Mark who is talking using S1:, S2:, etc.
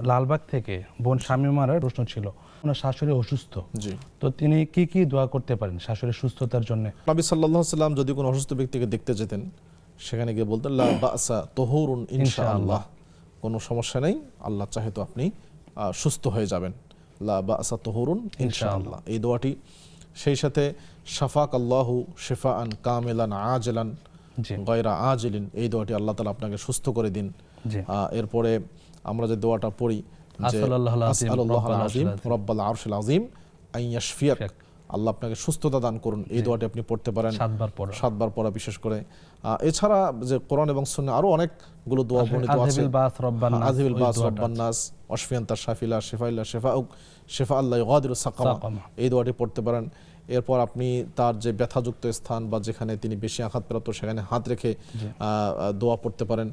S1: লালবাগ থেকে বোন শামীমার প্রশ্ন ছিল, ওনার শাশুড়ি অসুস্থ,
S2: জি।
S1: তো তিনি কি কি দোয়া করতে পারেন শাশুড়ির সুস্থতার জন্য?
S2: নবী সাল্লাল্লাহু আলাইহি সাল্লাম যদি কোনো অসুস্থ ব্যক্তিকে দেখতে যেতেন, সেখানে গিয়ে বলতেন লা বাসা তুহুরুন ইনশাআল্লাহ, কোনো সমস্যা নেই, আল্লাহ চাহে তো আপনি সুস্থ হয়ে যাবেন। লা বাসা তুহুরুন ইনশাআল্লাহ, এই দোয়াটি। সেই সাথে শাফাক আল্লাহু শিফাআন কামিলান আজিলান
S1: জি
S2: গায়রা আজিলিন, এই দোয়াটি আল্লাহ তাআলা আপনাকে সুস্থ করে দিন।
S1: জি।
S2: এরপরে আমরা যে দোয়াটা পড়ি যে
S1: আসআলুল্লাহুল আযীম
S2: আসআলুল্লাহুল
S1: রব্বাল
S2: আযীম
S1: আরশিল আযীম,
S2: রব্বাল আরশিল আযীম আন ইয়াশফিয়াক, আল্লাহ আপনাকে সুস্থতা দান করুন, এই দোয়াটি আপনি পড়তে পারেন
S1: 7 বার পড়া।
S2: 7 বার পড়া বিশেষ করে। এছাড়া যে কোরআন এবং সুন্নাহ আরো অনেকগুলো দোয়া বর্ণিত আছে।
S1: আযহিবিল বাস রব্বান নাস,
S2: আযহিবিল
S1: ওই
S2: বাস
S1: দোয়াটা
S2: রব্বান
S1: আছে।
S2: নাস ওয়াশফিয়ান্তা শাফিলা শিফাইল্লা শিফাউক শিফা আল্লাহ ইগাদিরু সাকামা,
S1: সাকামা।
S2: এই দোয়াটি পড়তে পারেন। এরপর আপনি তার যে ব্যথাযুক্ত স্থান বা যেখানে তিনি বেশি আঘাতপ্রাপ্ত সেখানে হাত রেখে দোয়া পড়তে পারেন।